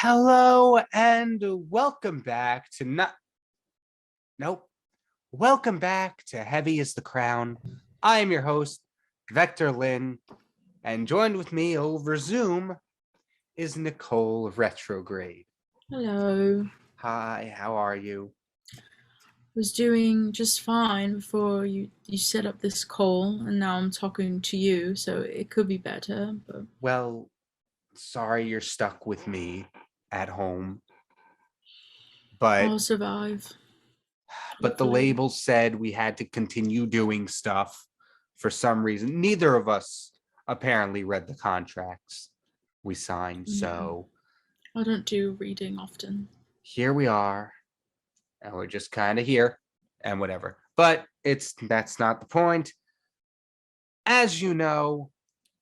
Hello and welcome back to welcome back to Heavy is the Crown. I am your host, Vector Lynn, and joined with me over Zoom is Nicole of Retrograde. Hello. Hi, how are you? Was doing just fine before you set up this call, and now I'm talking to you, so it could be better. But Well, sorry you're stuck with me at home, but I'll survive. but the Hopefully. label said we had to continue doing stuff for some reason. Neither of us apparently read the contracts we signed, so I don't do reading often. here we are, and we're just kind of here and whatever. But that's not the point. As you know,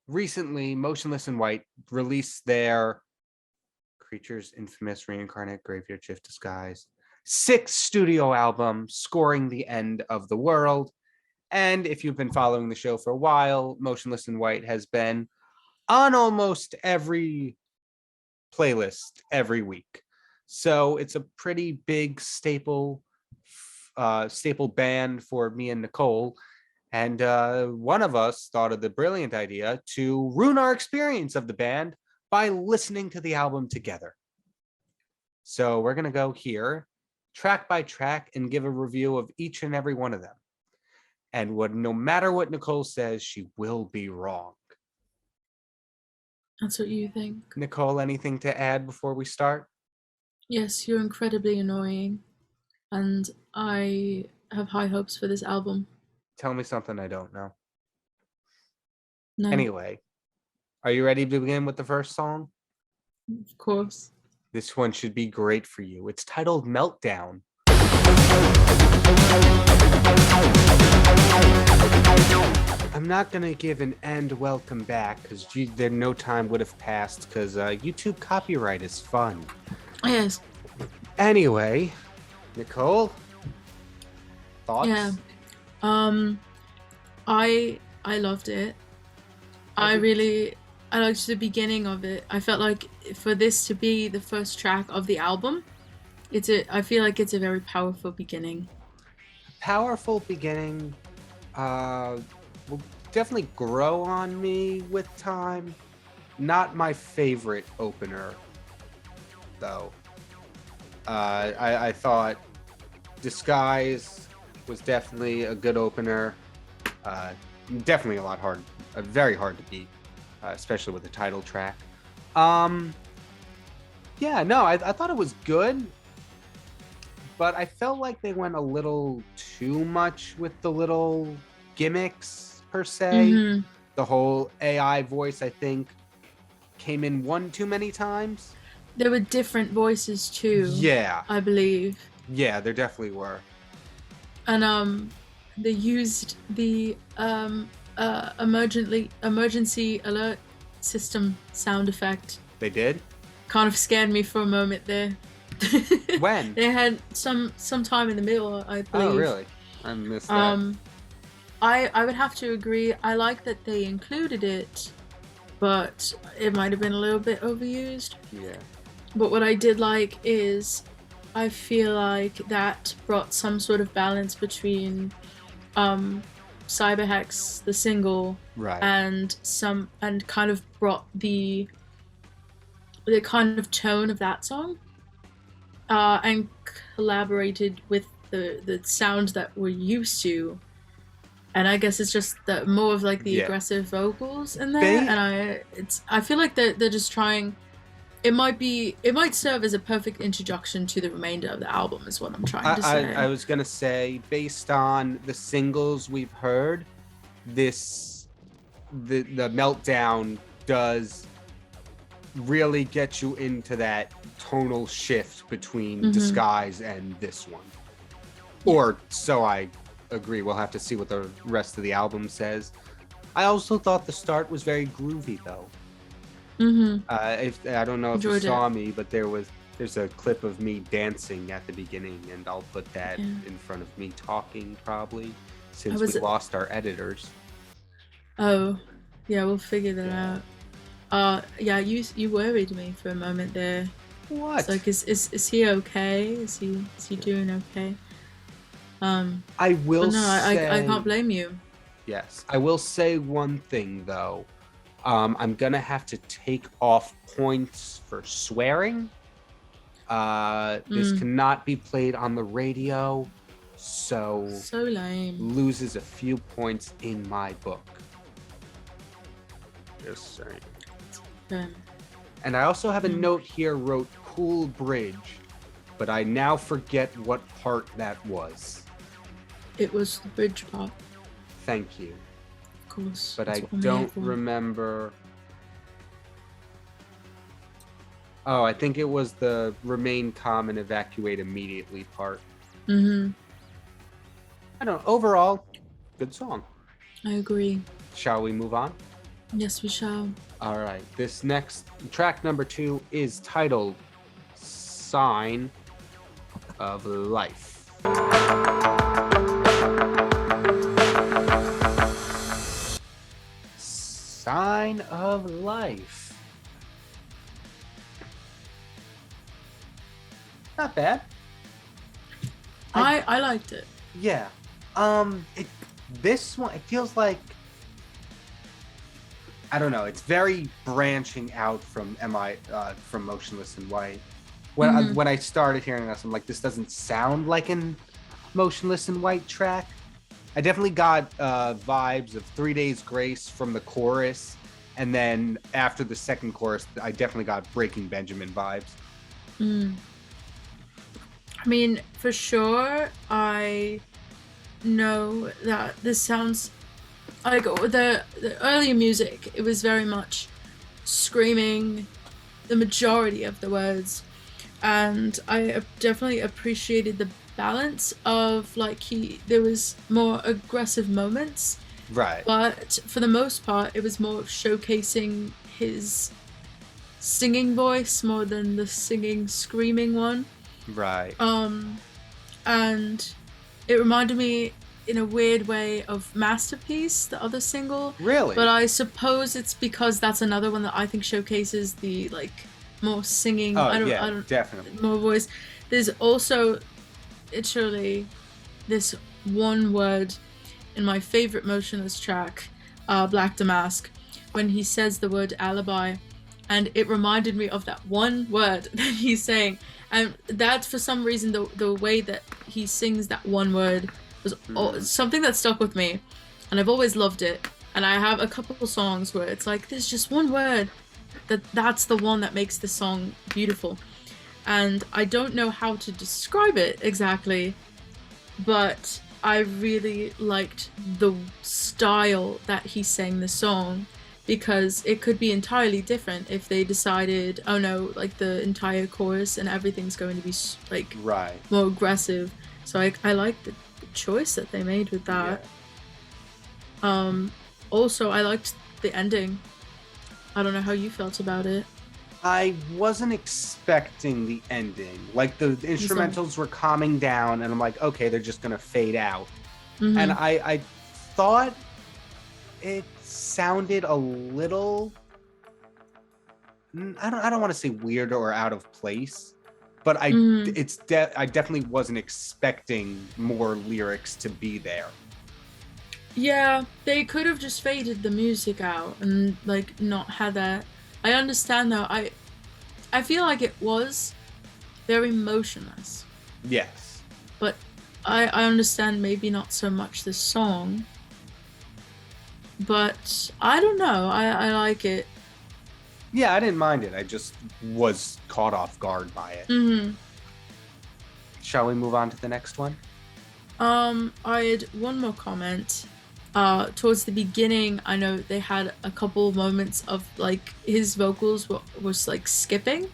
recently Motionless in White released their Creatures Infamous Reincarnate Graveyard Shift Disguise 6th studio album, scoring the end of the world. And if you've been following the show for a while, Motionless in White has been on almost every playlist every week. So it's a pretty big staple band for me and Nicole. And one of us thought of the brilliant idea to ruin our experience of the band by listening to the album together. So we're going to go here, track by track, and give a review of each and every one of them. And no matter what Nicole says, she will be wrong. That's what you think. Nicole, anything to add before we start? Yes, you're incredibly annoying, and I have high hopes for this album. Tell me something I don't know. No. Anyway, are you ready to begin with the first song? Of course. This one should be great for you. It's titled Meltdown. I'm not going to give an end welcome back because there no time would have passed because YouTube copyright is fun. Yes. Anyway, Nicole, thoughts? Yeah. I loved it. I liked the beginning of it. I felt like for this to be the first track of the album, I feel like it's a very powerful beginning. Powerful beginning will definitely grow on me with time. Not my favorite opener, though. I thought Disguise was definitely a good opener. Definitely very hard to beat, especially with the title track. I thought it was good, but I felt like they went a little too much with the little gimmicks per se. Mm-hmm. The whole AI voice, I think, came in one too many times. There were different voices too. Yeah, I believe. Yeah, there definitely were. And they used the emergency alert system sound effect. They did? Kind of scared me for a moment there. When? They had some time in the middle, I believe. Oh, really? I missed that. I would have to agree. I like that they included it, but it might have been a little bit overused. Yeah. But what I did like is I feel like that brought some sort of balance between Cyberhex, the single, right, and kind of brought the kind of tone of that song, and collaborated with the sound that we're used to. And I guess it's just that more of like the aggressive vocals in there. I feel like they're just trying. It might serve as a perfect introduction to the remainder of the album, is what I'm trying to say. I was gonna say, based on the singles we've heard, the Meltdown does really get you into that tonal shift between Disguise and this one. Or so I agree. We'll have to see what the rest of the album says. I also thought the start was very groovy, though. I don't know if you saw me, but there's a clip of me dancing at the beginning, and I'll put that in front of me talking, probably, since we lost our editors. Oh, yeah, we'll figure that out. You worried me for a moment there. What? It's like, is he okay? Is he doing okay? I will But no, I say, can't blame you. yes. I will say one thing though. I'm gonna have to take off points for swearing. This cannot be played on the radio, so lame. loses a few points in my book. Just saying. Okay. And I also have a note here wrote Cool Bridge, but I now forget what part that was. It was the bridge part. Thank you. Of course. But I don't remember. Oh, I think it was the remain calm and evacuate immediately part. Mm-hmm. I don't know. Overall, good song. I agree. Shall we move on? Yes, we shall. All right. This next track number 2 is titled Sign of Life. Sign of Life. Not bad. I liked it. Yeah. This one, it feels like, I don't know, it's very branching out from from Motionless in White. When I started hearing this, I'm like, this doesn't sound like an Motionless in White track. I definitely got vibes of 3 Days Grace from the chorus, and then after the second chorus, I definitely got Breaking Benjamin vibes. I mean, for sure, I know that this sounds like the earlier music. It was very much screaming the majority of the words, and I definitely appreciated the balance of like there was more aggressive moments, right? But for the most part, it was more showcasing his singing voice more than the singing screaming one. Right. And it reminded me in a weird way of Masterpiece, the other single. Really? But I suppose it's because that's another one that I think showcases the like more singing. Oh, I yeah, don't definitely. More voice. There's also literally this one word in my favorite Motionless track, Black Damask, when he says the word alibi, and it reminded me of that one word that he's saying. And that, for some reason, the way that he sings that one word was something that stuck with me, and I've always loved it. And I have a couple of songs where it's like, there's just one word that's the one that makes the song beautiful. And I don't know how to describe it exactly, but I really liked the style that he sang the song, because it could be entirely different if they decided, oh no, like the entire chorus and everything's going to be like more aggressive. So I like the choice that they made with that. Yeah. Also, I liked the ending. I don't know how you felt about it. I wasn't expecting the ending. Like, the instrumentals were calming down, and I'm like, okay, they're just gonna fade out. And I thought it sounded a little, I don't want to say weird or out of place, but I definitely wasn't expecting more lyrics to be there. Yeah, they could have just faded the music out and like not had that. I understand though. I feel like it was very motionless. Yes. But I understand maybe not so much the song. But I don't know. I like it. Yeah, I didn't mind it. I just was caught off guard by it. Shall we move on to the next one? I had one more comment. Towards the beginning, I know they had a couple of moments of like his vocals was like skipping,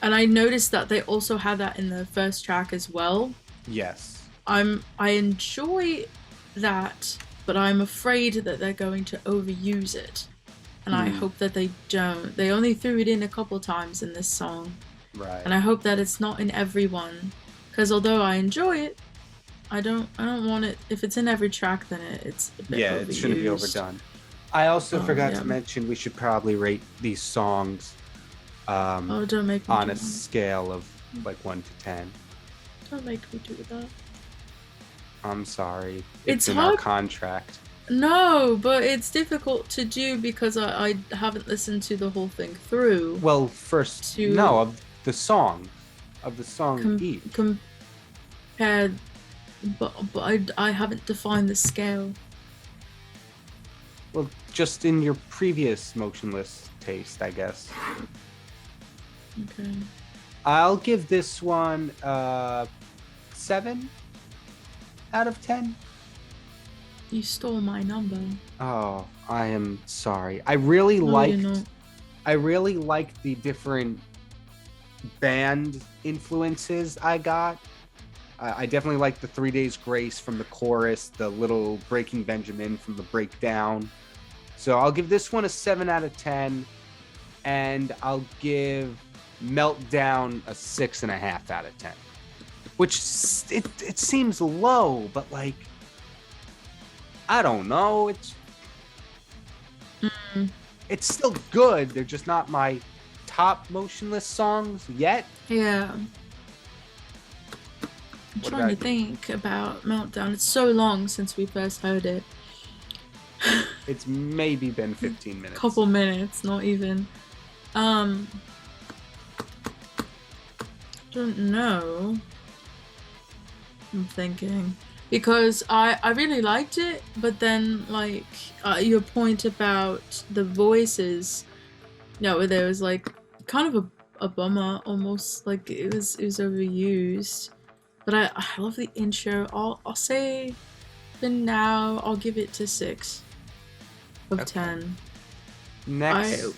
and I noticed that they also had that in the first track as well. Yes. I enjoy that, but I'm afraid that they're going to overuse it, and I hope that they don't. They only threw it in a couple times in this song, right? And I hope that it's not in every one, because although I enjoy it, I don't want it. If it's in every track, then it's a bit overused. It shouldn't be overdone. I also forgot to mention we should probably rate these songs. Oh, don't make me on do a that. scale of like 1 to 10. Don't make me do that. I'm sorry. It's in our hard. contract. No, but it's difficult to do because I haven't listened to the whole thing through. Well, first, To no, of the song each. Compared, but I haven't defined the scale. Well, just in your previous motionless taste, I guess. Okay. I'll give this one 7 out of 10. You stole my number. Oh, I am sorry. I really No, you're not. liked the different band influences I got. I definitely like the 3 Days Grace from the chorus, the little Breaking Benjamin from the breakdown. So I'll give this one a 7 out of 10, and I'll give Meltdown a 6.5 out of 10. Which it seems low, but like, I don't know. It's still good. They're just not my top motionless songs yet. Yeah. I'm trying to think about Meltdown. It's so long since we first heard it. It's maybe been 15 minutes. Couple minutes, not even. Don't know. I'm thinking. Because I really liked it, but then like your point about the voices, there was like kind of a bummer almost, like it was overused. But I love the intro. I'll say for now I'll give it to 6 of 10. Next,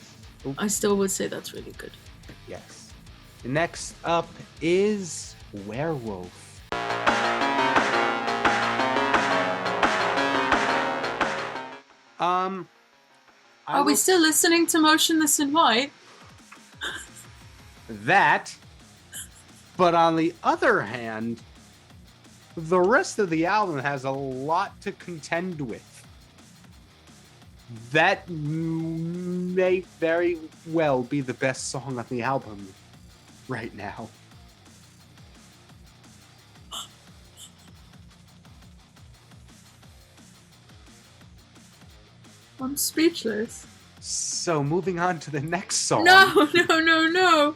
I still would say that's really good. yes. Next up is Werewolf. Are we still listening to Motionless in White? That, but on the other hand, the rest of the album has a lot to contend with. That may very well be the best song on the album right now. I'm speechless. So moving on to the next song. No. I don't know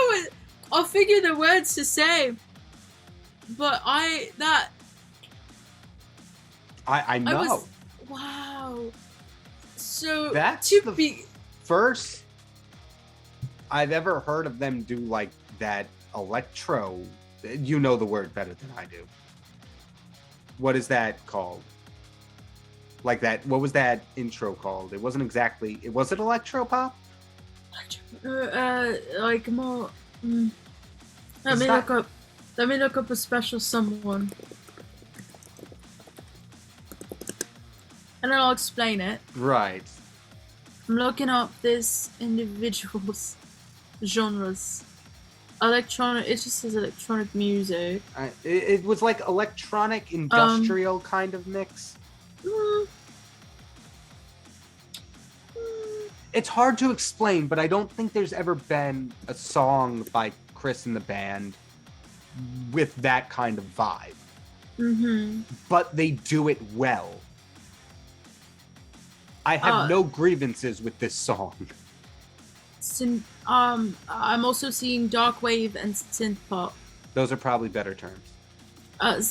what. I'll figure the words to say. But I know. Wow. So That's to the be first I've ever heard of them do like that electro. You know the word better than I do. What is that called? Like that, what was that intro called? It wasn't exactly, was it electro pop? Like more. Let me look up a special someone. And then I'll explain it. Right. I'm looking up this individual's genres. Electronic, it just says electronic music. It was like electronic industrial kind of mix. It's hard to explain, but I don't think there's ever been a song by Chris and the band with that kind of vibe. But they do it well. I have no grievances with this song. I'm also seeing dark wave and synth pop. Those are probably better terms.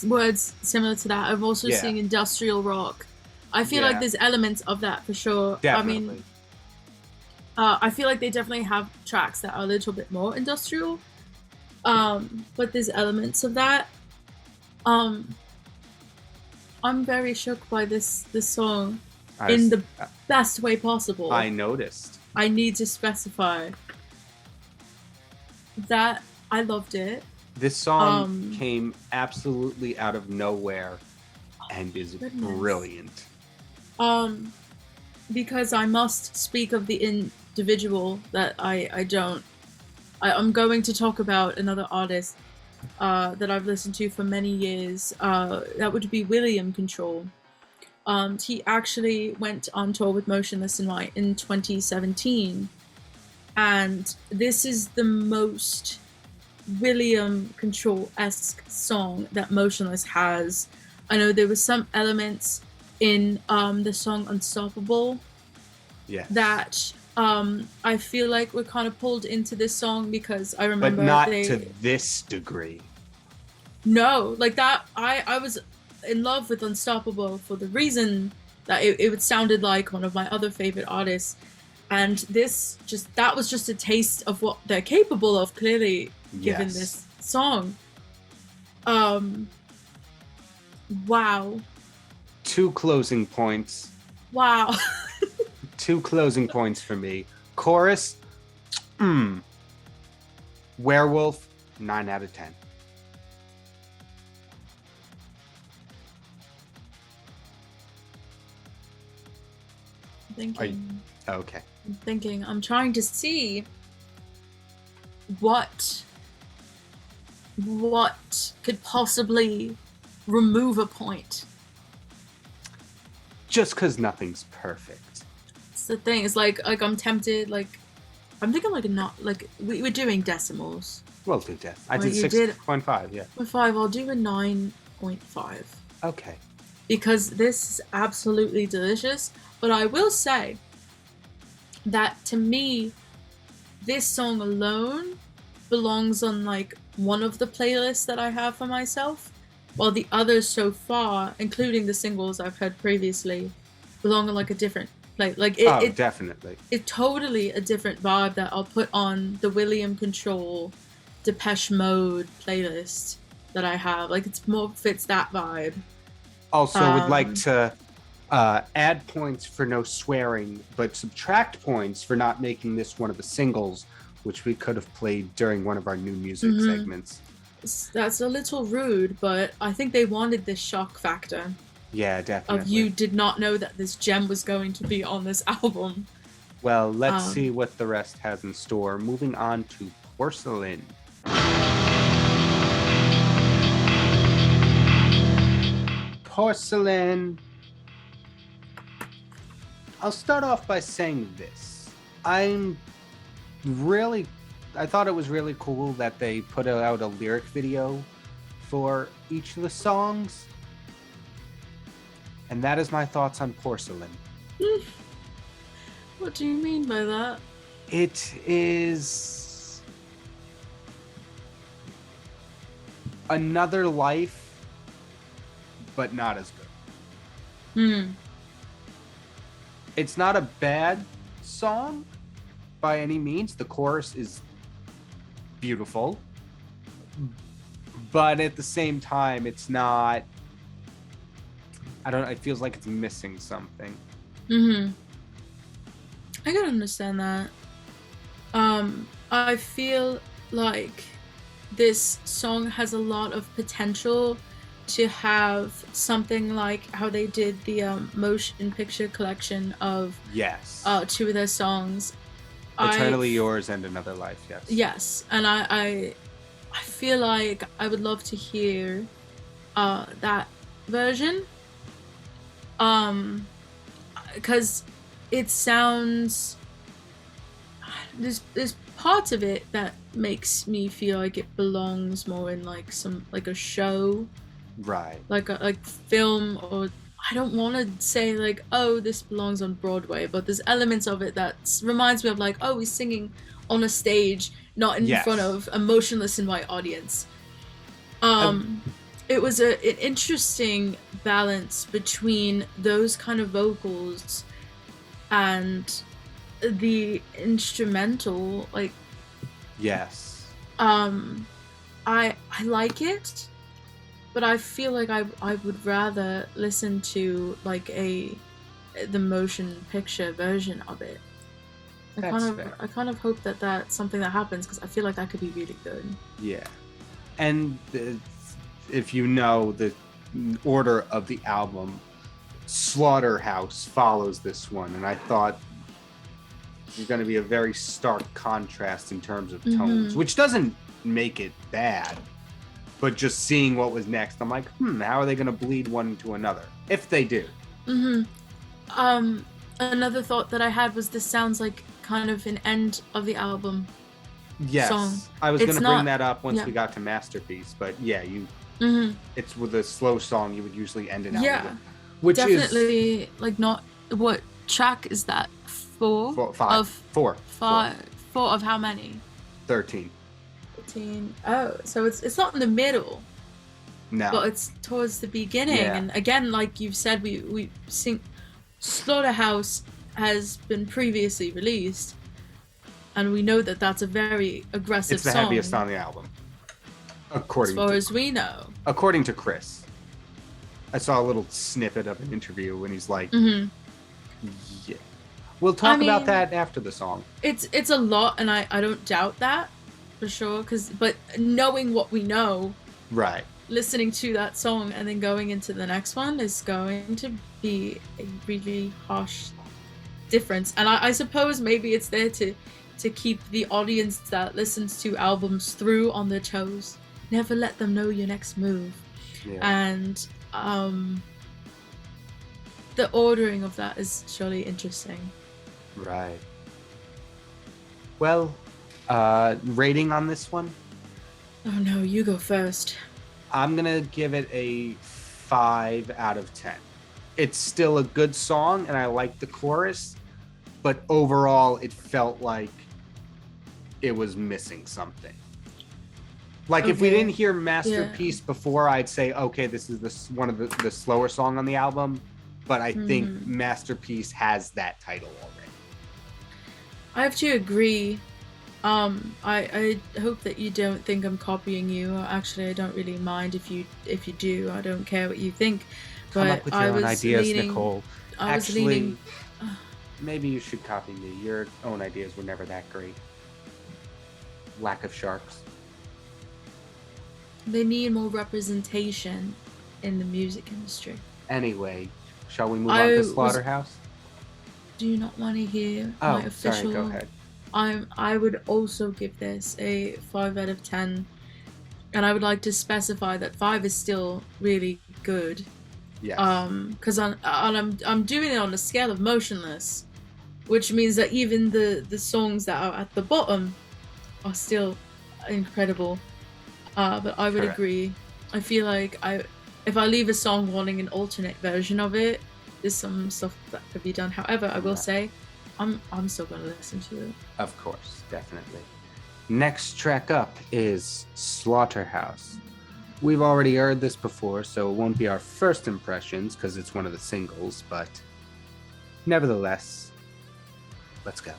Words similar to that. I'm also seeing industrial rock. I feel like there's elements of that for sure. Definitely. I mean, I feel like they definitely have tracks that are a little bit more industrial. But there's elements of that. I'm very shook by this song in the best way possible. I noticed. I need to specify that I loved it. This song came absolutely out of nowhere and is brilliant. Because I must speak of the individual that I'm going to talk about another artist that I've listened to for many years. That would be William Control. He actually went on tour with Motionless in White in 2017, and this is the most William Control-esque song that Motionless has. I know there was some elements in the song Unstoppable that I feel like were kind of pulled into this song, because I remember, but not to this degree. No, like that. I was in love with Unstoppable for the reason that it sounded like one of my other favorite artists, and that was just a taste of what they're capable of, clearly, given this song. Wow. 2 closing points. Wow. 2 closing points for me. Chorus, Werewolf, 9 out of 10. Thinking. Okay. I'm thinking. I'm trying to see what could possibly remove a point. Just because nothing's perfect. It's the thing. It's like I'm tempted. Like I'm thinking not we're doing decimals. We'll do that. I did 6.5. Yeah. 5. I'll do a 9.5. Okay. Because this is absolutely delicious. But I will say that to me, this song alone belongs on like one of the playlists that I have for myself, while the others so far, including the singles I've heard previously, belong on like a different play. Like it definitely. It's totally a different vibe that I'll put on the William Control Depeche Mode playlist that I have. Like it's more fits that vibe. Also, would like to add points for no swearing, but subtract points for not making this one of the singles, which we could have played during one of our new music segments. That's a little rude, but I think they wanted this shock factor. Yeah, definitely. Of you did not know that this gem was going to be on this album. Well, let's see what the rest has in store. Moving on to Porcelain. Porcelain. I'll start off by saying this. I thought it was really cool that they put out a lyric video for each of the songs. And that is my thoughts on Porcelain. What do you mean by that? It is another life, but not as good. It's not a bad song by any means. The chorus is beautiful, but at the same time, it's not. It feels like it's missing something. I can understand that. I feel like this song has a lot of potential to have something like how they did the motion picture collection of 2 of their songs. Eternally Yours and Another Life, yes. Yes, and I feel like I would love to hear that version. Because it sounds, there's parts of it that makes me feel like it belongs more in like a show, right? Like film, or I don't want to say like, oh, this belongs on Broadway, but there's elements of it that reminds me of like, oh, he's singing on a stage, not in front of a Motionless in White audience. It was an interesting balance between those kind of vocals and the instrumental, like. Yes. I like it, but I feel like I would rather listen to like the motion picture version of it. I kind of hope that that's something that happens, because I feel like that could be really good. Yeah, and if you know the order of the album, Slaughterhouse follows this one, and I thought there's going to be a very stark contrast in terms of tones, which doesn't make it bad, but just seeing what was next, I'm like, how are they going to bleed one into another? If they do. Mm-hmm. Another thought that I had was this sounds like kind of an end of the album song. Yes, I was It's gonna bring not. that up once Yeah. we got to Masterpiece, but yeah, Mm-hmm. it's with a slow song you would usually end an album Yeah. with, which is Definitely like not. What track is that? Four four, five, of four, five. Four of how many? 13. 13. Oh, so it's not in the middle, No, but it's towards the beginning. Yeah. And again, like you've said, we sing. Slaughterhouse has been previously released, and we know that that's a very aggressive it's the song. heaviest on the album, As according far to as we know. according to Chris. I saw a little snippet of an interview when he's like, Mm-hmm. "Yeah, we'll talk about mean- that after the song." It's a lot, and I don't doubt that for sure. But knowing what we know, Right. listening to that song and then going into the next one is going to be a really harsh difference. And I suppose maybe it's there to keep the audience that listens to albums through on their toes. Never let them know your next move. Yeah. And the ordering of that is surely interesting. Right. Well, rating on this one, Oh no, you go first. I'm gonna give it a 5 out of 10. It's still a good song, and I like the chorus, but overall, it felt like it was missing something. Like if we Okay. didn't hear Masterpiece before, I'd say, okay, this is one of the slower song on the album. But I think Masterpiece has that title already. I have to agree. I hope that you don't think I'm copying you. Actually, I don't really mind if you do. I don't care what you think. Come But up with I your own was ideas, leaning, Nicole. I was Actually, leaning. maybe you should copy me. Your own ideas were never that great. Lack of sharks. They need more representation in the music industry. Anyway, shall we move I on to was- Slaughterhouse? Do you not want to hear Oh, my official? sorry, go ahead. I would also give this a 5 out of 10, and I would like to specify that 5 is still really good. Yes. Because I'm doing it on a scale of motionless, which means that even the songs that are at the bottom are still incredible. But I would Correct. agree. I feel like if I leave a song wanting an alternate version of it, there's some stuff that could be done. However, I will Right. say, I'm still gonna listen to it. Of course, definitely. Next track up is Slaughterhouse. We've already heard this before, so it won't be our first impressions because it's one of the singles, but nevertheless, let's go.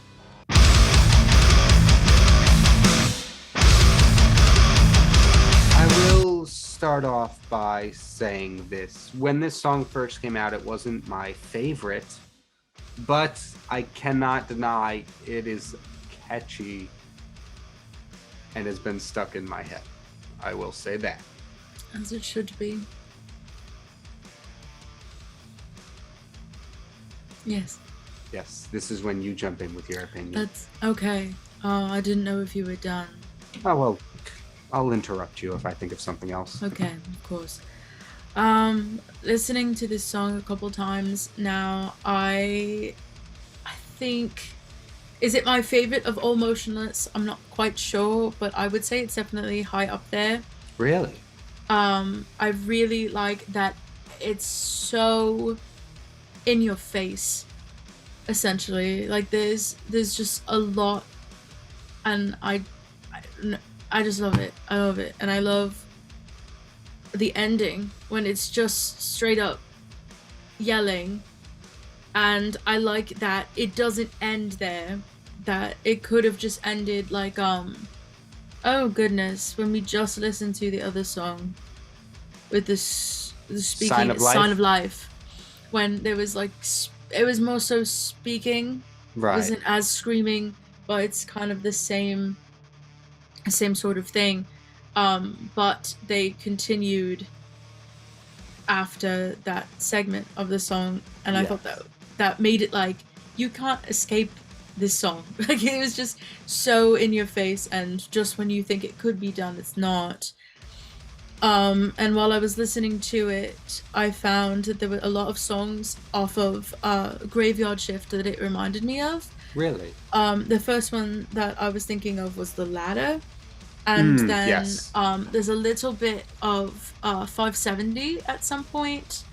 I will start off by saying this. When this song first came out, it wasn't my favorite, but I cannot deny it is catchy and has been stuck in my head. I will say that. As it should be. Yes, Yes, this is when you jump in with your opinion. that's okay. I didn't know if you were done. Oh, well, I'll interrupt you if I think of something else. Okay, of course. Listening to this song a couple times now, I think, is it my favorite of all Motionless? I'm not quite sure, but I would say it's definitely high up there. Really? I really like that it's so in your face, essentially. Like there's just a lot, and I just love it. I love it, and I love the ending when it's just straight up yelling. And I like that it doesn't end there. That it could have just ended like oh goodness, when we just listened to the other song with the speaking Sign of Life? when there was like it was more so speaking. It Right. wasn't as screaming, but it's kind of the same sort of thing. But they continued after that segment of the song, and I Yes. thought that made it like you can't escape this song. Like it was just so in your face, and just when you think it could be done, it's not. And while I was listening to it, I found that there were a lot of songs off of Graveyard Shift that it reminded me of. Really? The first one that I was thinking of was The Ladder. And then Yes. there's a little bit of 570 at some point.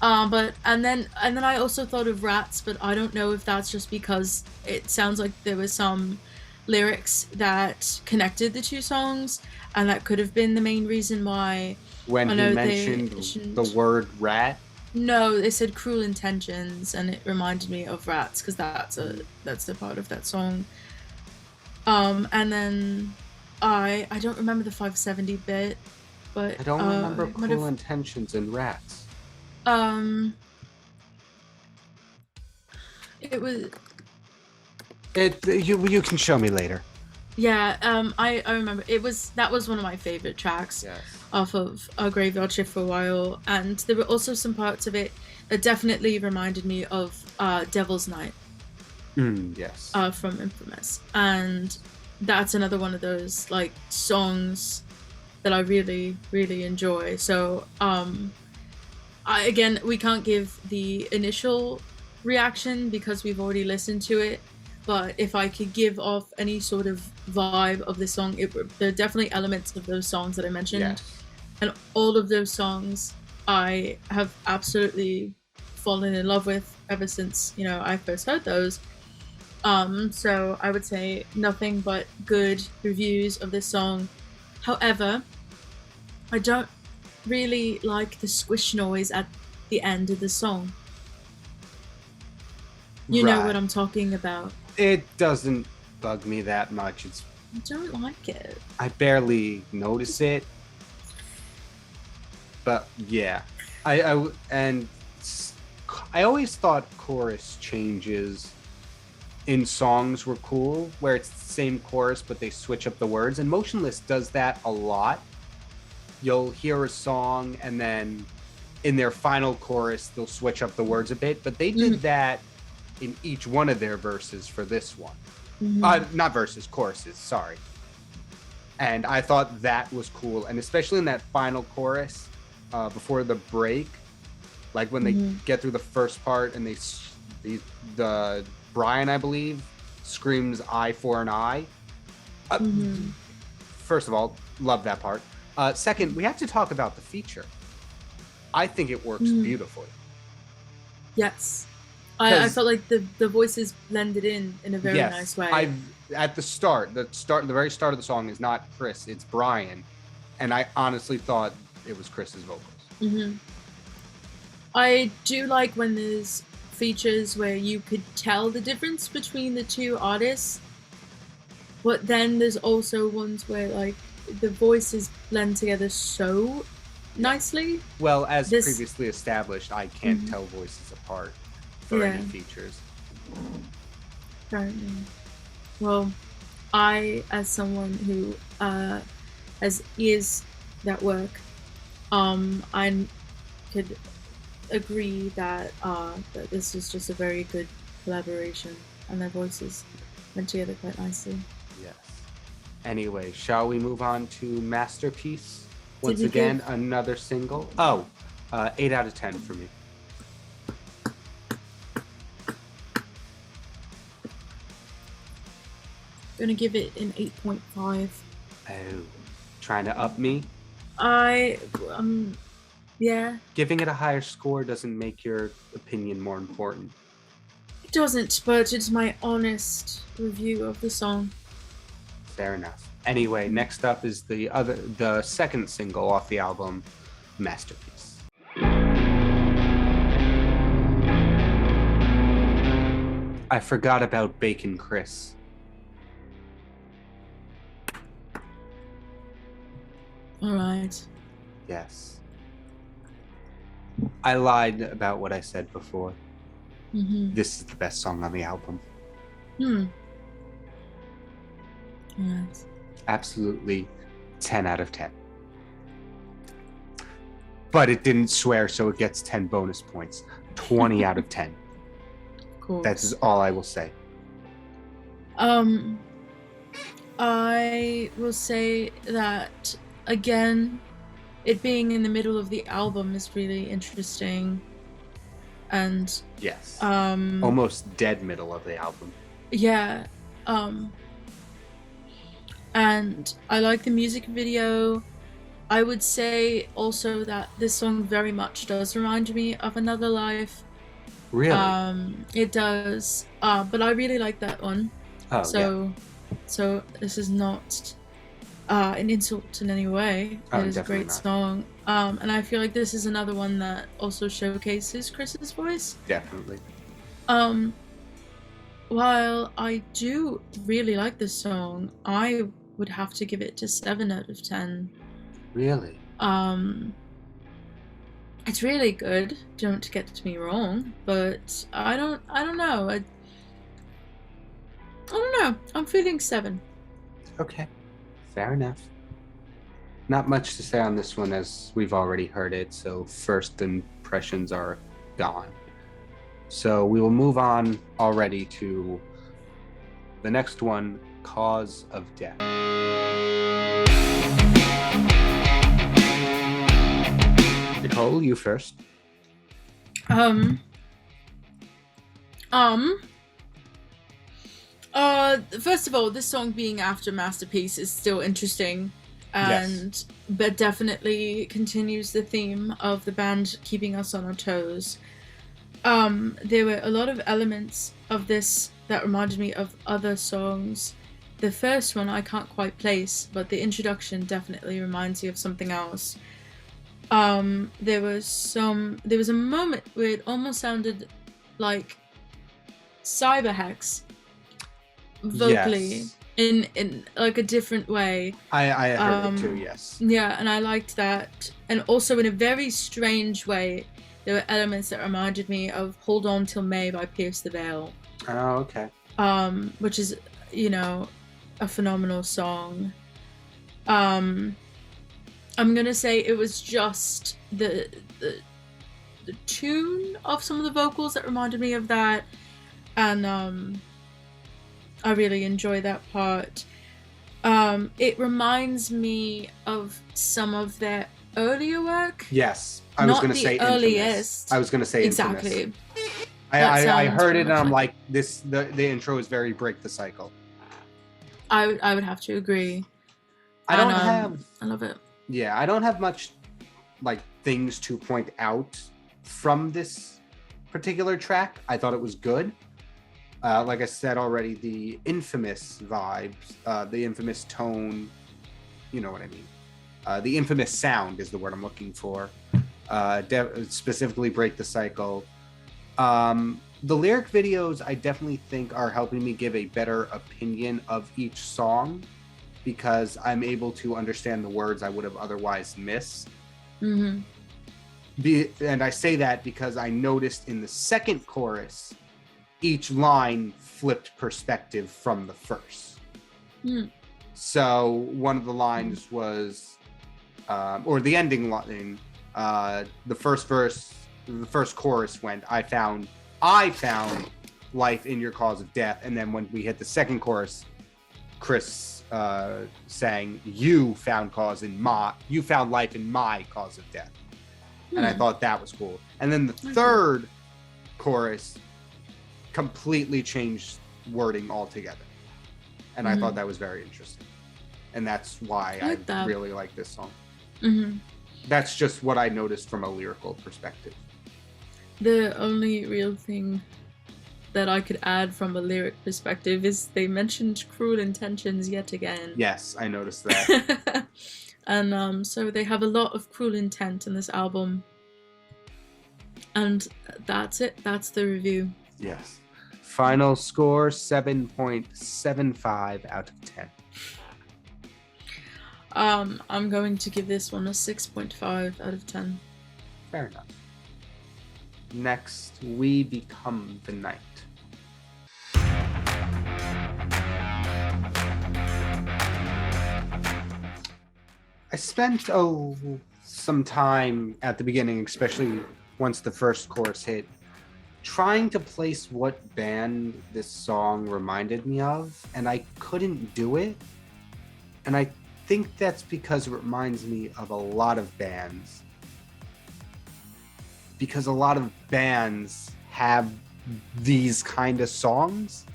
But and then I also thought of Rats, but I don't know if that's just because it sounds like there was some lyrics that connected the two songs, and that could have been the main reason why. When I he know mentioned they shouldn't. the word rat. No, they said Cruel Intentions, and it reminded me of Rats because that's a part of that song. And then I don't remember the 570 bit, but I don't remember it might Cruel have- Intentions in Rats. It was. You can show me later. Yeah, I remember that was one of my favorite tracks. Yes. Off of a Graveyard Shift for a while, and there were also some parts of it that definitely reminded me of Devil's Night. Yes. From Infamous, and that's another one of those like songs that I really really enjoy. So we can't give the initial reaction because we've already listened to it. But if I could give off any sort of vibe of this song, there are definitely elements of those songs that I mentioned. Yes. And all of those songs I have absolutely fallen in love with ever since, I first heard those. So I would say nothing but good reviews of this song. However, I don't really like the squish noise at the end of the song. You know what I'm talking about. It doesn't bug me that much. I don't like it. I barely notice it. But yeah, I always thought chorus changes in songs were cool, where it's the same chorus but they switch up the words, and Motionless does that a lot. You'll hear a song and then in their final chorus they'll switch up the words a bit, but they did that in each one of their verses for this one. Not verses, choruses, sorry. And I thought that was cool, and especially in that final chorus before the break, like when they get through the first part and the Brian, I believe, screams "I for an eye." First of all, love that part. Second, we have to talk about the feature. I think it works beautifully. Yes. I felt like the voices blended in a very nice way. At the very start of the song is not Chris, it's Brian, and I honestly thought it was Chris's vocals. I do like when there's features where you could tell the difference between the two artists, but then there's also ones where like the voices blend together so nicely. Well, as previously established, I can't tell voices apart for any features. Apparently. Well, I, as someone who has ears that work, I could agree that that this is just a very good collaboration, and their voices went together quite nicely. Yes. Anyway, shall we move on to Masterpiece? Once again, another single. 8 out of 10 for me. Gonna give it an 8.5. Oh, trying to up me? Yeah. Giving it a higher score doesn't make your opinion more important. It doesn't, but it's my honest review of the song. Fair enough. Anyway, next up is the second single off the album, Masterpiece. I forgot about Bacon Chris. All right. Yes. I lied about what I said before. This is the best song on the album. All right. Absolutely 10 out of 10. But it didn't swear, so it gets 10 bonus points. 20 out of 10. Cool. That's all I will say. I will say that again, it being in the middle of the album is really interesting. And Yes. Almost dead middle of the album. Yeah. And I like the music video. I would say also that this song very much does remind me of Another Life. Really? It does. But I really like that one. Oh, so this is not an insult in any way. It is a great song. And I feel like this is another one that also showcases Chris's voice. Definitely. While I do really like this song, I would have to give it to 7 out of 10. Really? It's really good. Don't get me wrong, but I don't know. I don't know. I'm feeling 7. Okay, fair enough. Not much to say on this one, as we've already heard it, so first impressions are gone. So we will move on already to the next one, Cause of Death. Nicole, you first. First of all, this song being after Masterpiece is still interesting, and but definitely continues the theme of the band keeping us on our toes. There were a lot of elements of this that reminded me of other songs. The first one I can't quite place, but the introduction definitely reminds me of something else. There was a moment where it almost sounded like Cyberhex vocally, in like a different way. I heard it too, yes. Yeah, and I liked that. And also in a very strange way, there were elements that reminded me of Hold On Till May by Pierce the Veil. Oh, okay. Which is, a phenomenal song. I'm gonna say it was just the tune of some of the vocals that reminded me of that, and I really enjoy that part. It reminds me of some of their earlier work. Yes, I was going to say earliest. I was going to say exactly. Infamous. I heard it and I'm like, the intro is very Break the Cycle. I would have to agree. I love it. Yeah, I don't have much like things to point out from this particular track. I thought it was good. Like I said already, the Infamous vibes, the Infamous tone, you know what I mean. The Infamous sound is the word I'm looking for. Specifically Break the Cycle. The lyric videos I definitely think are helping me give a better opinion of each song, because I'm able to understand the words I would have otherwise missed. Mm-hmm. And I say that because I noticed in the second chorus, each line flipped perspective from the first. Mm. So one of the lines was, or the ending line, the first chorus went, I found life in your cause of death. And then when we hit the second chorus, Chris sang, you found life in my cause of death. And I thought that was cool. And then the third chorus completely changed wording altogether. And I thought that was very interesting. And that's why I really like this song. Mm-hmm. That's just what I noticed from a lyrical perspective. The only real thing that I could add from a lyric perspective is they mentioned cruel intentions yet again. Yes, I noticed that. And so they have a lot of cruel intent in this album. And that's it. That's the review. Yes. Final score, 7.75 out of 10. I'm going to give this one a 6.5 out of 10. Fair enough. Next, We Become the Night. I spent some time at the beginning, especially once the first chorus hit, trying to place what band this song reminded me of, and I couldn't do it. And I think that's because it reminds me of a lot of bands. Because a lot of bands have these kind of songs,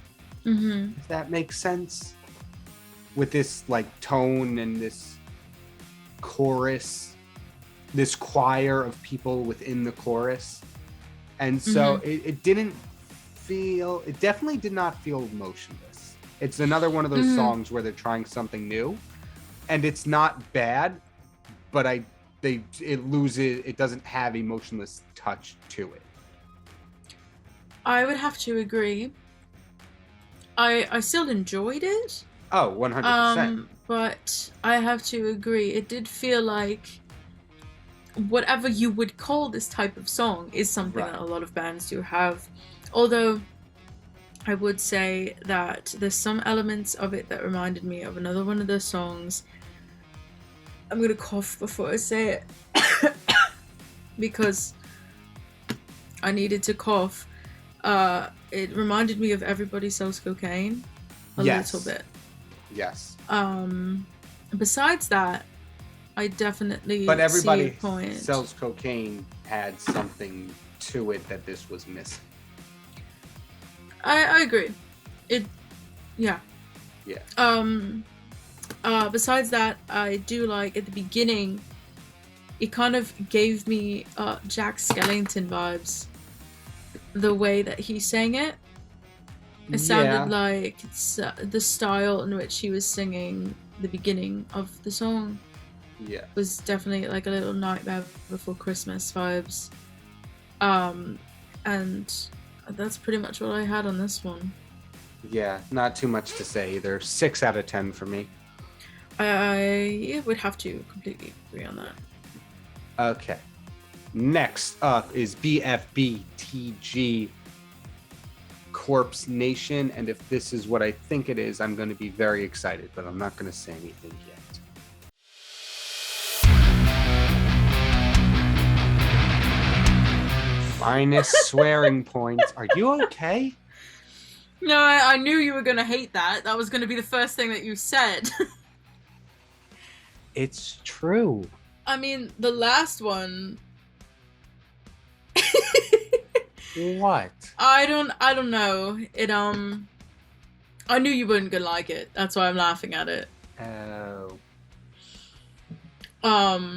if that makes sense. With this like tone and this chorus, this choir of people within the chorus. And so it definitely did not feel motionless. It's another one of those songs where they're trying something new and it's not bad, but it doesn't have a motionless touch to it. I would have to agree. I still enjoyed it. Oh, 100%. But I have to agree, it did feel like whatever you would call this type of song is something that a lot of bands do have. Although I would say that there's some elements of it that reminded me of another one of the songs. I'm gonna cough before I say it because I needed to cough. It reminded me of Everybody Sells Cocaine a little bit. Yes. Besides that, I definitely but Everybody see a point. Sells Cocaine had something to it that this was missing. I agree. Yeah. Besides that, I do like at the beginning, it kind of gave me Jack Skellington vibes. The way that he sang it. It sounded like the style in which he was singing the beginning of the song. Yeah. Was definitely like a little Nightmare Before Christmas vibes. And that's pretty much what I had on this one. Yeah, not too much to say either. 6 out of 10 for me. I would have to completely agree on that. Okay. Next up is B.F.B.T.G. Corpse Nation, and if this is what I think it is, I'm going to be very excited, but I'm not going to say anything yet. Minus swearing points. Are you okay? No, I knew you were going to hate that. That was going to be the first thing that you said. It's true. I mean, the last one... What? I don't know. It I knew you weren't gonna like it. That's why I'm laughing at it. Oh. I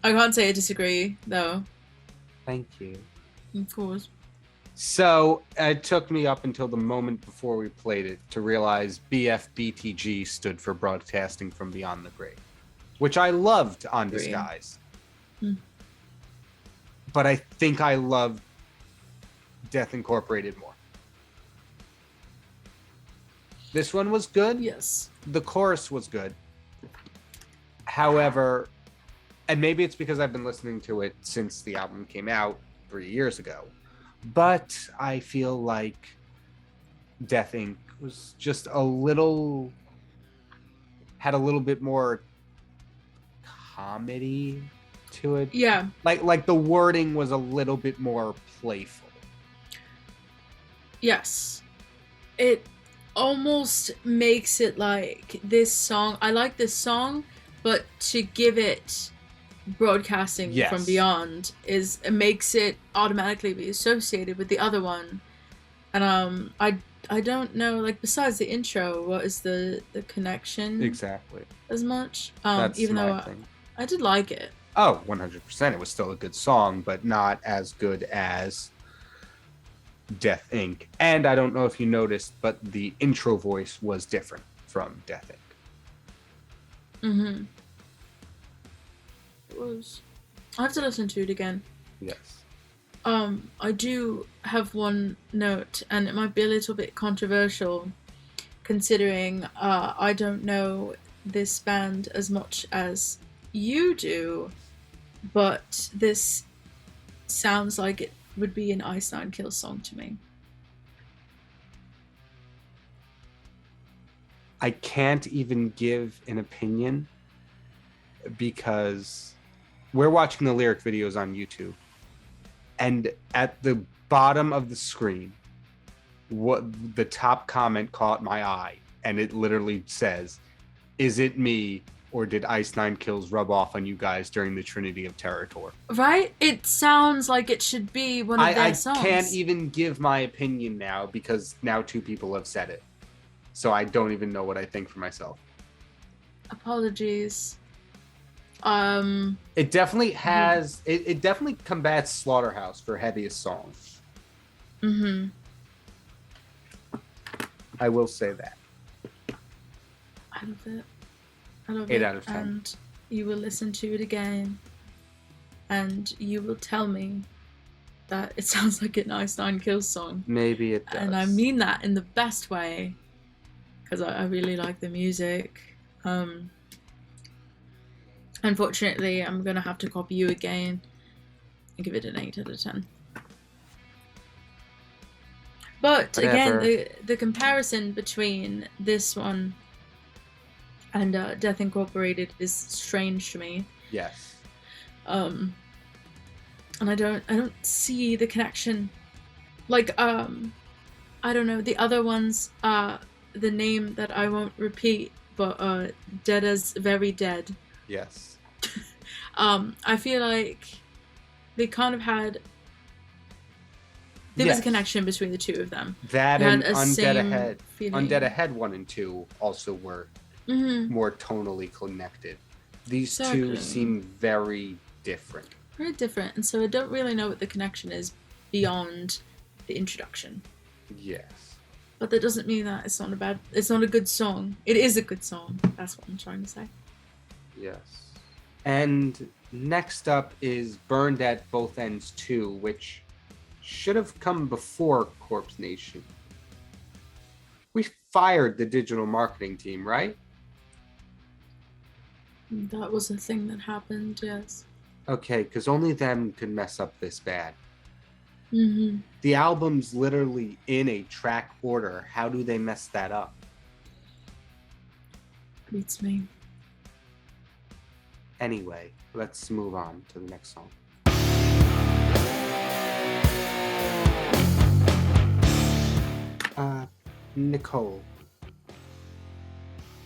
can't say I disagree though. Thank you. Of course. So it took me up until the moment before we played it to realize B.F.B.T.G. stood for Broadcasting from Beyond the Grave, which I loved on Disguise. But I think I loved Death Incorporated more. This one was good. Yes. The chorus was good. However, and maybe it's because I've been listening to it since the album came out 3 years ago, but I feel like Death Inc. was just had a little bit more comedy to it. Yeah. Like the wording was a little bit more playful. Yes. It almost makes it like this song. I like this song, but to give it Broadcasting from Beyond it makes it automatically be associated with the other one. And I don't know, like besides the intro, what is the connection Exactly. as much? That's even though I did like it. Oh, 100%. It was still a good song, but not as good as Death Inc. And I don't know if you noticed, but the intro voice was different from Death Inc. It was. I have to listen to it again. Yes. I do have one note, and it might be a little bit controversial, considering I don't know this band as much as you do, but this sounds like it would be an Ice Nine Kills song to me. I can't even give an opinion because we're watching the lyric videos on YouTube, and at the bottom of the screen, what the top comment caught my eye, and it literally says, "Is it me? or did Ice Nine Kills rub off on you guys during the Trinity of Terror tour? Right? It sounds like it should be one of their I songs. can't even give my opinion now because now 2 people have said it. So I don't even know what I think for myself. Apologies. It definitely has... It definitely combats Slaughterhouse for heaviest song. Mm-hmm. I will say that. I love it. I love 8 it. out of 10. And you will listen to it again, and you will tell me that it sounds like an Ice Nine Kills song. Maybe it does. And I mean that in the best way, because I really like the music. Unfortunately, I'm gonna have to copy you again and give it an 8 out of 10. But Whatever. again, the comparison between this one and Death Incorporated is strange to me. Yes. And I don't see the connection. Like, I don't know, the other ones are the name that I won't repeat, but Dead as Very Dead. Yes. I feel like they kind of had... There was a connection between the two of them. That They and had a Undead same Ahead. feeling. Undead Ahead 1 and 2 also were more tonally connected. These two seem very different. Very different, and so I don't really know what the connection is beyond the introduction. Yes. But that doesn't mean that it's not a good song. It is a good song. That's what I'm trying to say. Yes. And next up is Burned at Both Ends 2, which should have come before Corpse Nation. We fired the digital marketing team, right? That was a thing that happened, yes. Okay, because only them could mess up this bad. Mm-hmm. The album's literally in a track order. How do they mess that up? Beats me. Anyway, let's move on to the next song. Nicole,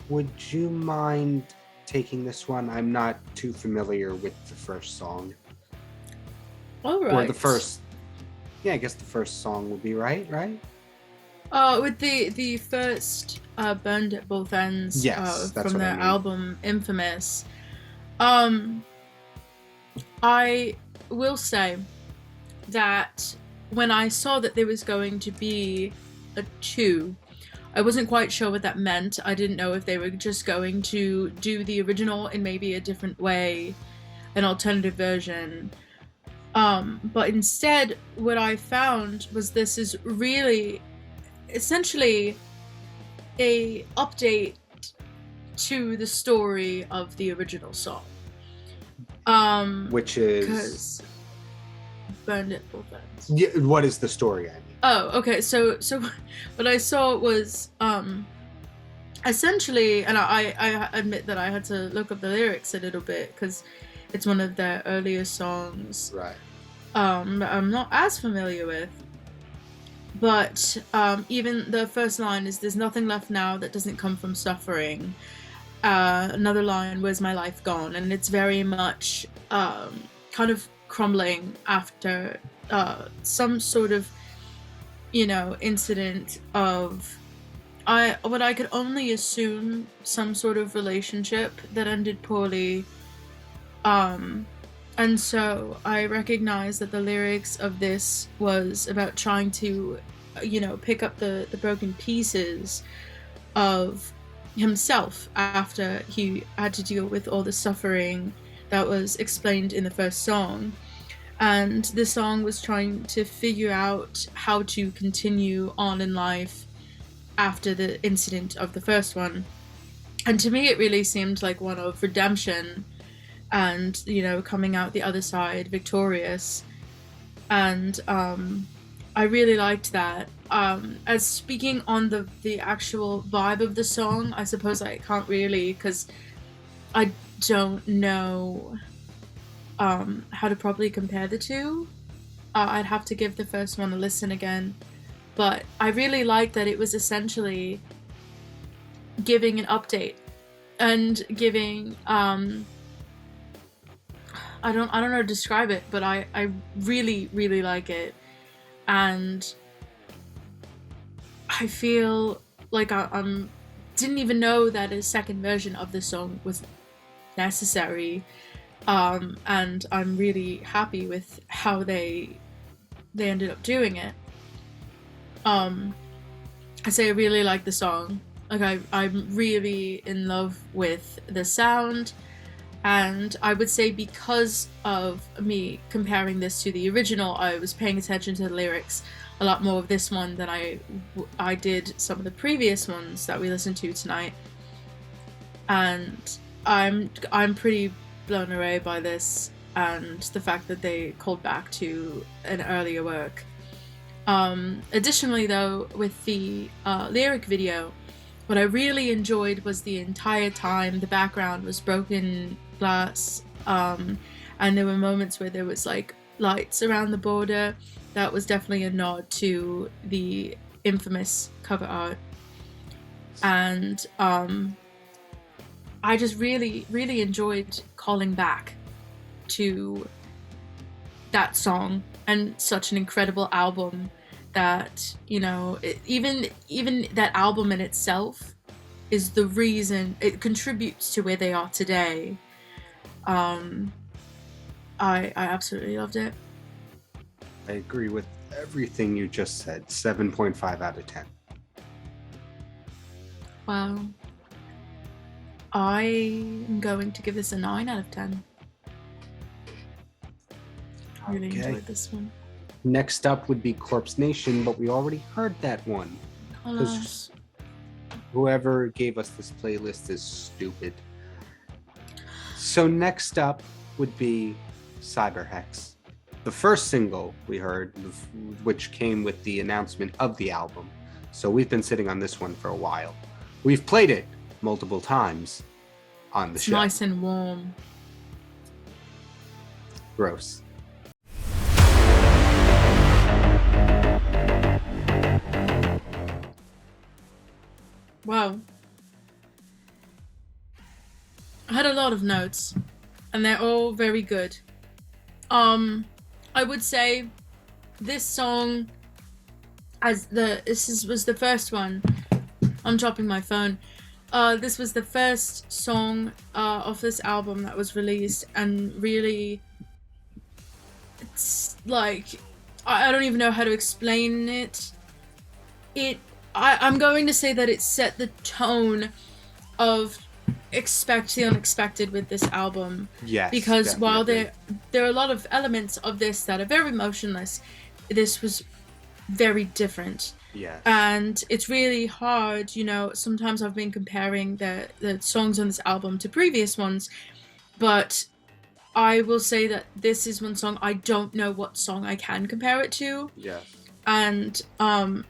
would you mind taking this one? I'm not too familiar with the first song. All right. Or the first... Yeah, I guess the first song would be right? With the first Burned at Both Ends Yes, that's from what I their mean. album Infamous. I will say that when I saw that there was going to be a 2, I wasn't quite sure what that meant. I didn't know if they were just going to do the original in maybe a different way, an alternative version. But instead, what I found was this is really essentially a update to the story of the original song. Which is... Because Burned at Both Ends. Yeah, what is the story, I mean? Oh, okay. So what I saw was essentially, and I admit that I had to look up the lyrics a little bit because it's one of their earlier songs. Right. I'm not as familiar with. But even the first line is, "There's nothing left now that doesn't come from suffering." Another line, "Where's my life gone?" And it's very much kind of crumbling after some sort of, incident of what I could only assume some sort of relationship that ended poorly. And so I recognize that the lyrics of this was about trying to, pick up the broken pieces of himself after he had to deal with all the suffering that was explained in the first song. And the song was trying to figure out how to continue on in life after the incident of the first one. And to me, it really seemed like one of redemption and, coming out the other side victorious. And I really liked that. As speaking on the actual vibe of the song, I suppose I can't really, because I don't know how to properly compare the two. I'd have to give the first one a listen again. But I really liked that it was essentially giving an update and giving I don't know how to describe it, but I really really like it, and I feel like I'm didn't even know that a second version of this song was necessary, and I'm really happy with how they ended up doing it. I say I really like the song. Like I'm really in love with the sound, and I would say because of me comparing this to the original, I was paying attention to the lyrics a lot more of this one than I did some of the previous ones that we listened to tonight, and I'm pretty blown away by this and the fact that they called back to an earlier work. Additionally, though, with the lyric video, what I really enjoyed was the entire time the background was broken glass, and there were moments where there was like lights around the border. That was definitely a nod to the infamous cover art, and I just really really enjoyed calling back to that song and such an incredible album that, you know, even that album in itself is the reason it contributes to where they are today. I absolutely loved it. I agree with everything you just said. 7.5 out of 10. Wow. I'm going to give this a 9 out of 10. Really Okay. enjoyed this one. Next up would be Corpse Nation, but we already heard that one. Alas. Whoever gave us this playlist is stupid. So next up would be Cyberhex. The first single we heard, which came with the announcement of the album. So we've been sitting on this one for a while. We've played it multiple times on the It's show. nice and warm. Gross. Wow. I had a lot of notes, and they're all very good. I would say this song, was the first one. I'm dropping my phone. This was the first song of this album that was released, and really, it's like I don't even know how to explain it. I'm going to say that it set the tone of expect the unexpected with this album. Yes. Because definitely. while there are a lot of elements of this that are very emotionless, this was very different. Yes. And it's really hard, you know, sometimes I've been comparing the songs on this album to previous ones, but I will say that this is one song I don't know what song I can compare it to. Yes. And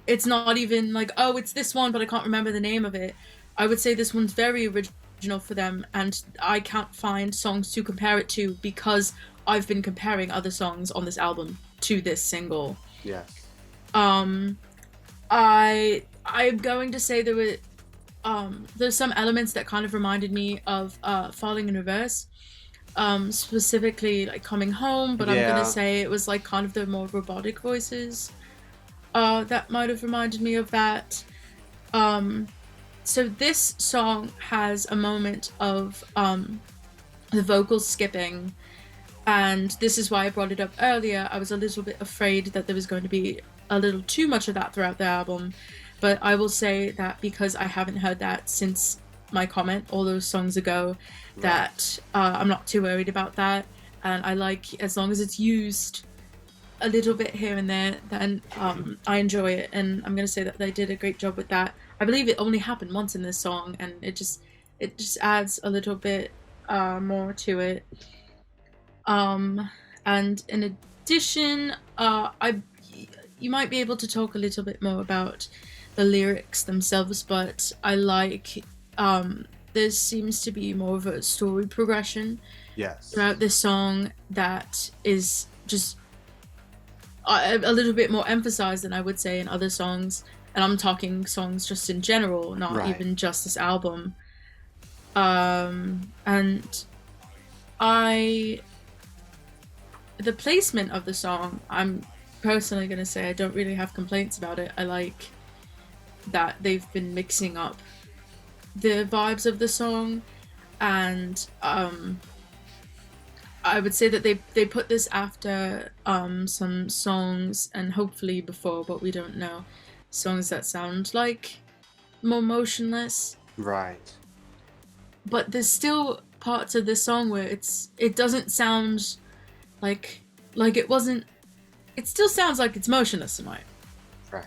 it's not even like, oh, it's this one, but I can't remember the name of it. I would say this one's very original for them, and I can't find songs to compare it to because I've been comparing other songs on this album to this single. Yes. I'm going to say there's some elements that kind of reminded me of Falling in Reverse, specifically like Coming Home, but I'm gonna say it was like kind of the more robotic voices that might have reminded me of that. So this song has a moment of the vocals skipping, and this is why I brought it up earlier. I was a little bit afraid that there was going to be a little too much of that throughout the album, but I will say that because I haven't heard that since my comment all those songs ago, that I'm not too worried about that, and I like, as long as it's used a little bit here and there, then I enjoy it, and I'm gonna say that they did a great job with that. I believe it only happened once in this song, and it just adds a little bit more to it. And in addition, you might be able to talk a little bit more about the lyrics themselves, but I like there seems to be more of a story progression throughout this song that is just a little bit more emphasized than I would say in other songs, and I'm talking songs just in general, not even just this album. And I the placement of the song, I'm personally going to say I don't really have complaints about it. I like that they've been mixing up the vibes of the song, and I would say that they put this after some songs, and hopefully before, but we don't know, songs that sound like more motionless. Right. But there's still parts of this song where it doesn't sound like it wasn't. It still sounds like it's motionless tonight. Right.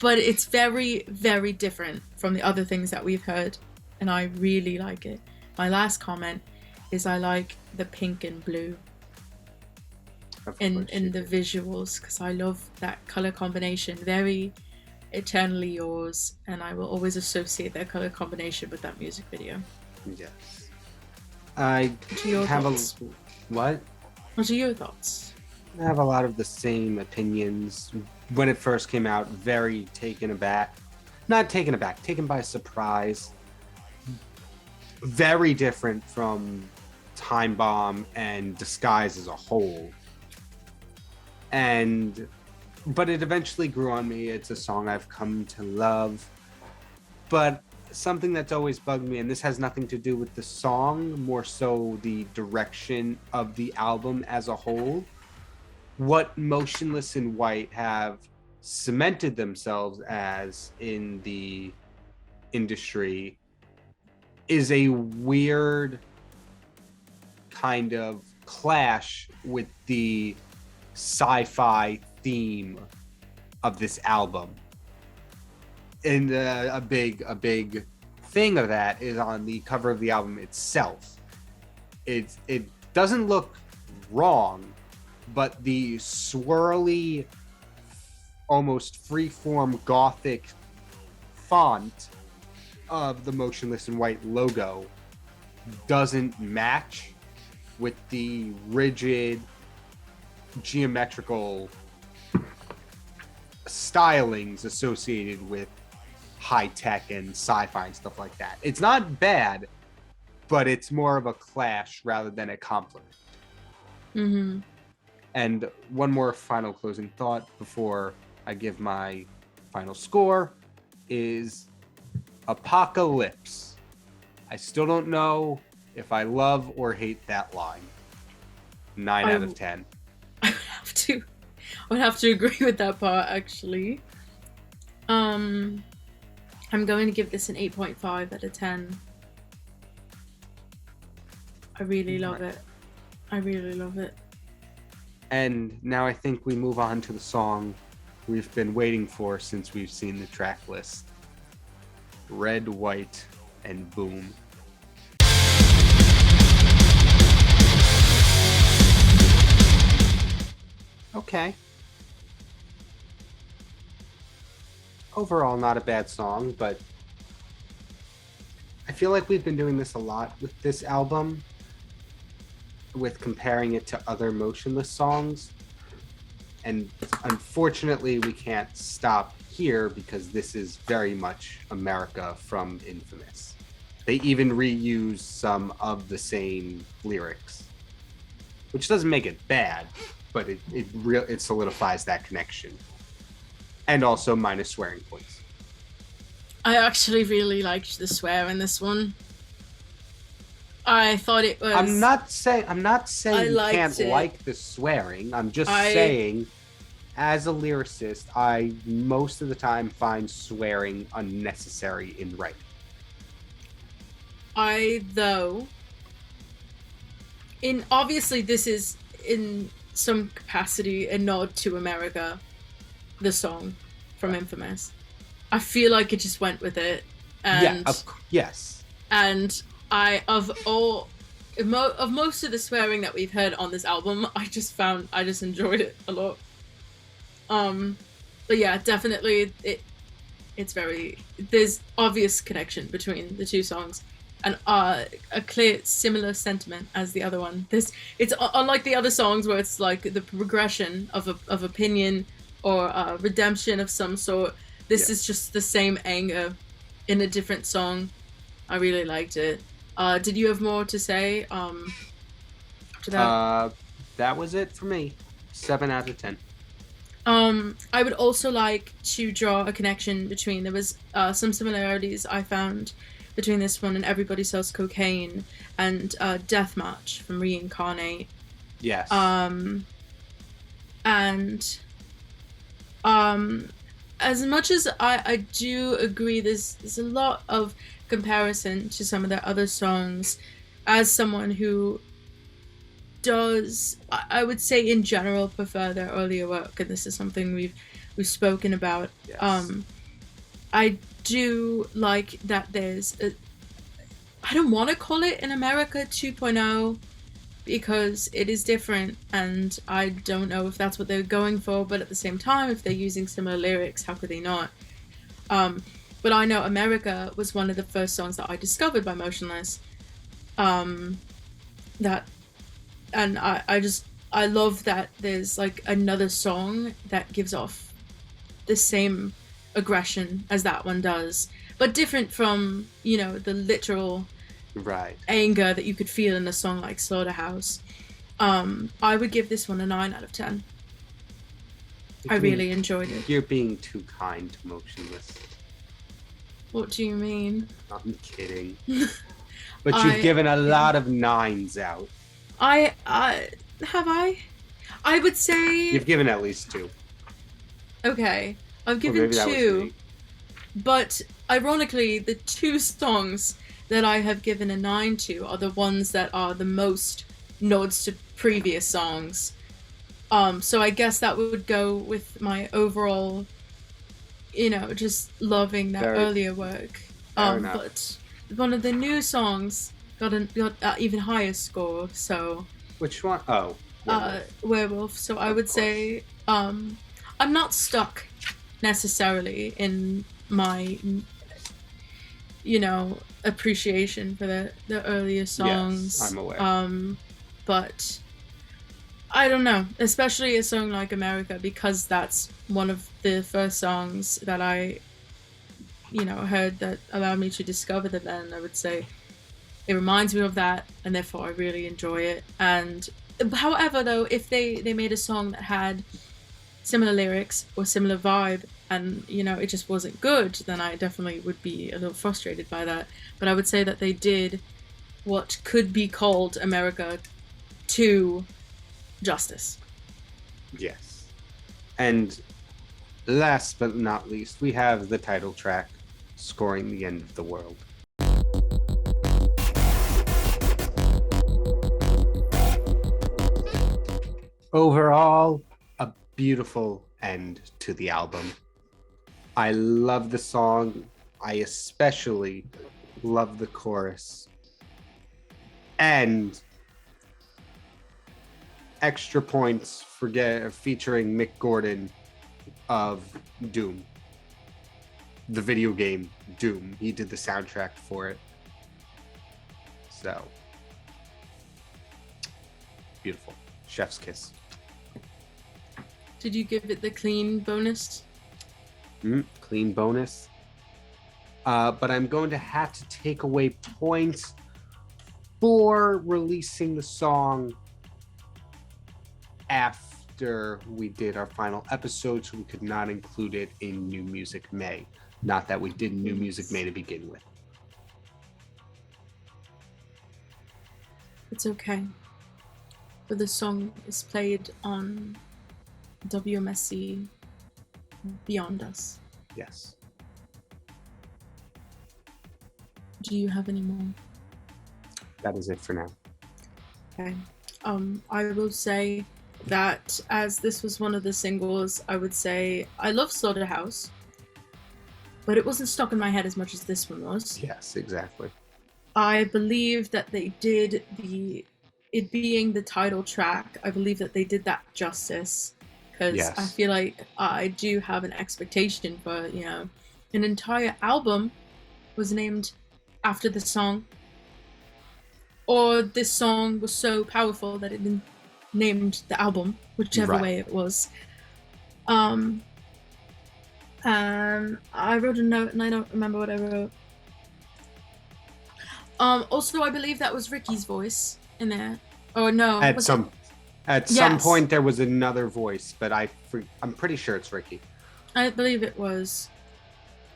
But it's very, very different from the other things that we've heard, and I really like it. My last comment is I like the pink and blue in the visuals, because I love that color combination. Very Eternally Yours, and I will always associate that color combination with that music video. Yes. I have what? What are your thoughts? I have a lot of the same opinions. When it first came out, very taken aback. Not taken aback, taken by surprise. Very different from Time Bomb and Disguise as a whole. But it eventually grew on me. It's a song I've come to love. But something that's always bugged me, and this has nothing to do with the song, more so the direction of the album as a whole. What Motionless in White have cemented themselves as in the industry is a weird kind of clash with the sci-fi theme of this album. And a big thing of that is on the cover of the album itself. It doesn't look wrong, but the swirly, almost freeform gothic font of the Motionless in White logo doesn't match with the rigid geometrical stylings associated with high tech and sci-fi and stuff like that. It's not bad, but it's more of a clash rather than a compliment. Mm-hmm. And one more final closing thought before I give my final score is Apocalypse. I still don't know if I love or hate that line. 9 out of 10. I would have to agree with that part, actually. I'm going to give this an 8.5 out of 10. I really love it. I really love it. And now I think we move on to the song we've been waiting for since we've seen the track list. Red, White, and Boom. Okay. Overall, not a bad song, but I feel like we've been doing this a lot with this album, with comparing it to other Motionless songs. And unfortunately, we can't stop here because this is very much America from Infamous. They even reuse some of the same lyrics, which doesn't make it bad, but it solidifies that connection. And also minus swearing points. I actually really liked the swear in this one. I thought it was. I'm not saying you can't like the swearing. I'm just saying, as a lyricist, I most of the time find swearing unnecessary in writing. Obviously this is in some capacity a nod to America, the song from Infamous. I feel like it just went with it, and yes. And of most of the swearing that we've heard on this album, I just enjoyed it a lot. But yeah, definitely there's obvious connection between the two songs, and a clear similar sentiment as the other one. It's unlike the other songs where it's like the progression of opinion or redemption of some sort. This is just the same anger in a different song. I really liked it. Did you have more to say after that? That was it for me. 7 out of 10. I would also like to draw a connection between, there was some similarities I found between this one and Everybody Sells Cocaine and Deathmatch from Reincarnate. Yes. And as much as I do agree there's a lot of comparison to some of their other songs, as someone who does, I would say in general, prefer their earlier work, and this is something we've spoken about. Yes. I do like that there's a, I don't want to call it an America 2.0 because it is different, and I don't know if that's what they're going for, but at the same time, if they're using similar lyrics, how could they not? But I know America was one of the first songs that I discovered by Motionless. And I love that there's like another song that gives off the same aggression as that one does, but different from, you know, the literal anger that you could feel in a song like Slaughterhouse. I would give this one a 9 out of 10. I really enjoyed it. You're being too kind to Motionless. What do you mean? I'm kidding. But you've given a lot of 9s out. I have I would say you've given at least 2. Okay, I've given 2, but ironically, the 2 songs that I have given a 9 to are the ones that are the most nods to previous songs. So I guess that would go with my overall, you know, just loving that earlier work. But one of the new songs got an even higher score. So which one? Oh, Werewolf. So I would say I'm not stuck necessarily in my, you know, appreciation for the earlier songs. Yes, I'm aware. But I don't know, especially a song like America, because that's one of the first songs that I, you know, heard that allowed me to discover the band. I would say it reminds me of that, and therefore I really enjoy it. And however, though, if they made a song that had similar lyrics or similar vibe, and, you know, it just wasn't good, then I definitely would be a little frustrated by that. But I would say that they did what could be called America to justice. Yes. And last but not least, we have the title track, Scoring the End of the World. Overall, a beautiful end to the album. I love the song. I especially love the chorus. And extra points for featuring Mick Gordon of Doom. The video game Doom. He did the soundtrack for it. So, beautiful. Chef's kiss. Did you give it the clean bonus? Clean bonus. But I'm going to have to take away points for releasing the song after we did our final episode, so we could not include it in New Music May. Not that we did New Music May to begin with. It's okay. But the song is played on WMSC Beyond Us. Yes. Do you have any more? That is it for now. Okay. I will say that as this was one of the singles, I would say I love Slaughterhouse, but it wasn't stuck in my head as much as this one was. Yes, exactly. I believe that they did it being the title track, I believe that they did that justice, because I feel like I do have an expectation for, you know, an entire album was named after the song, or this song was so powerful that it named the album, whichever way it was. And I wrote a note and I don't remember what I wrote. Also, I believe that was Ricky's voice in there. Oh no, At was some it? at some Yes. point there was another voice, but I'm pretty sure it's Ricky. I believe it was.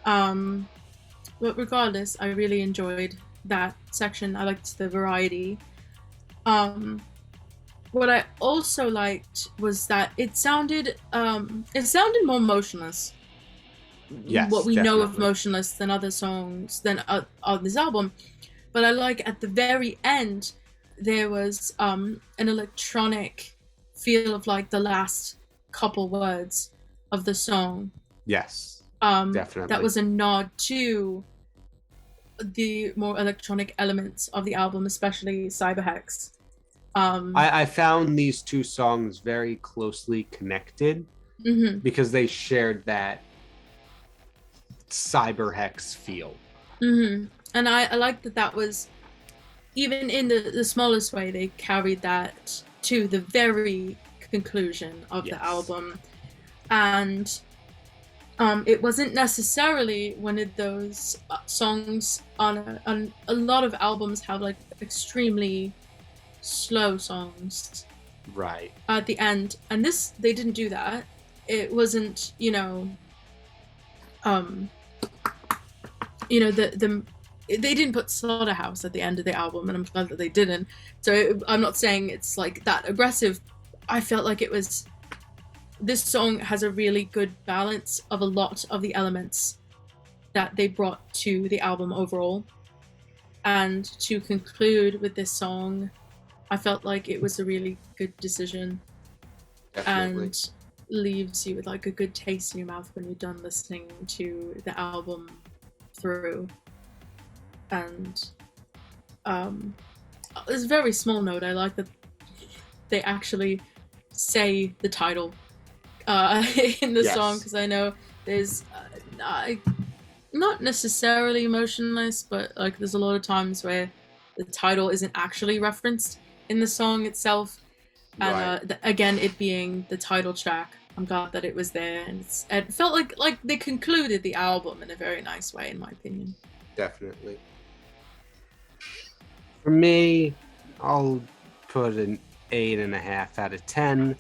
But regardless, I really enjoyed that section. I liked the variety. What I also liked was that it sounded more motionless. Yes, What we know of definitely. motionless than other songs than on this album. But I like at the very end there was an electronic feel of like the last couple words of the song. Yes, definitely. That was a nod to the more electronic elements of the album, especially Cyberhex. I found these two songs very closely connected Mm-hmm. because they shared that Cyberhex feel. Mm-hmm. And I like that was, even in the smallest way, they carried that to the very conclusion of Yes. the album. And it wasn't necessarily one of those songs on a lot of albums have like extremely slow songs Right. at the end, and this, they didn't do that. It wasn't, they didn't put Slaughterhouse at the end of the album, and I'm glad that they didn't. So I'm not saying it's like that aggressive. I felt like it was, this song has a really good balance of a lot of the elements that they brought to the album overall. And to conclude with this song, I felt like it was a really good decision. Definitely. And leaves you with like a good taste in your mouth when you're done listening to the album through. And it's a very small note. I like that they actually say the title in the song, because I know there's not necessarily emotionless, but like there's a lot of times where the title isn't actually referenced in the song itself. And Right. again, it being the title track, I'm glad that it was there, and it felt like they concluded the album in a very nice way, in my opinion. Definitely. For me, I'll put an 8.5 out of 10,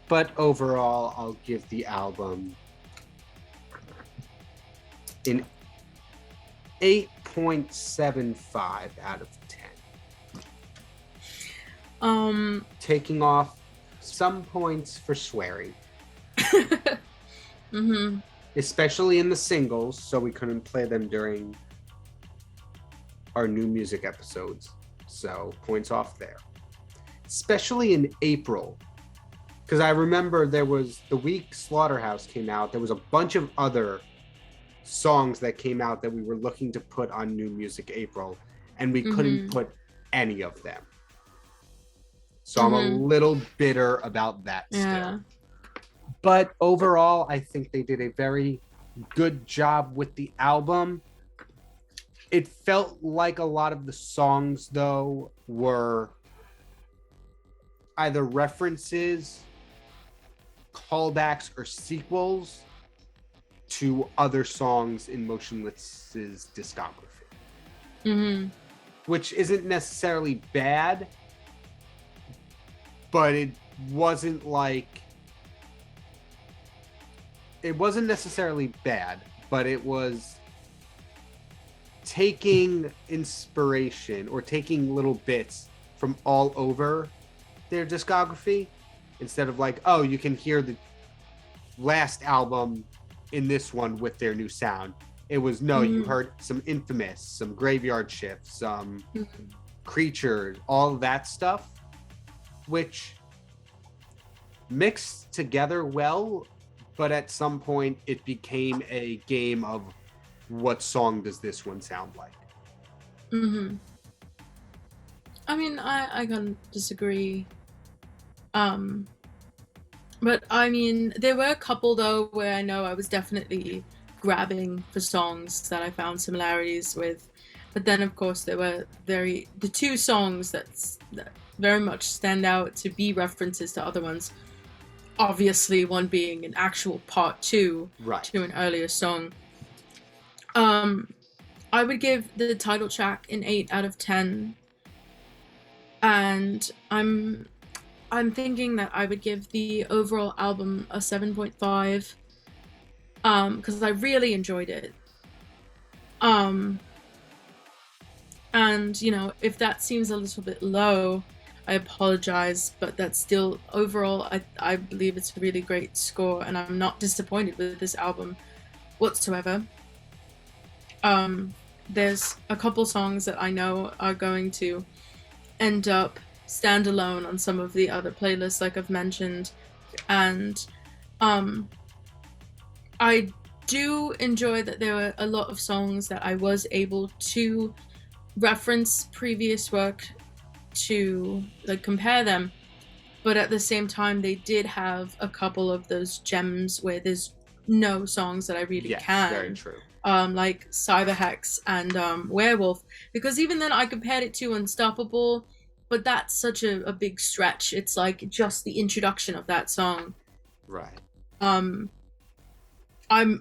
but overall, I'll give the album an 8.75 out of 10. Taking off some points for swearing. Mm-hmm. Especially in the singles, so we couldn't play them during our new music episodes. So points off there. Especially in April. Because I remember there was, the week Slaughterhouse came out, there was a bunch of other songs that came out that we were looking to put on New Music April, and we couldn't put any of them. So I'm a little bitter about that still. But overall, I think they did a very good job with the album. It felt like a lot of the songs, though, were either references, callbacks, or sequels to other songs in Motionless's discography. Mm-hmm. Which isn't necessarily bad, but it wasn't necessarily bad, but it was taking inspiration or taking little bits from all over their discography, instead of like, oh, you can hear the last album in this one with their new sound. It was, no, you heard some Infamous, some Graveyard Shift, some Creatures, all of that stuff, which mixed together well, but at some point it became a game of what song does this one sound like. Mm-hmm. I mean, I can't disagree. But I mean, there were a couple though where I know I was definitely grabbing for songs that I found similarities with. But then of course there were the two songs that very much stand out to be references to other ones. Obviously, one being an actual part two Right. to an earlier song. I would give the title track an 8 out of 10, and I'm thinking that I would give the overall album a 7.5, because I really enjoyed it. And if that seems a little bit low, I apologize, but that's still overall I believe it's a really great score, and I'm not disappointed with this album whatsoever. There's a couple songs that I know are going to end up standalone on some of the other playlists, like I've mentioned, and I do enjoy that there were a lot of songs that I was able to reference previous work to like compare them, but at the same time they did have a couple of those gems where there's no songs that I really can. Very true. Like Cyberhex and Werewolf, because even then I compared it to Unstoppable, but that's such a big stretch. It's like just the introduction of that song. Right. I'm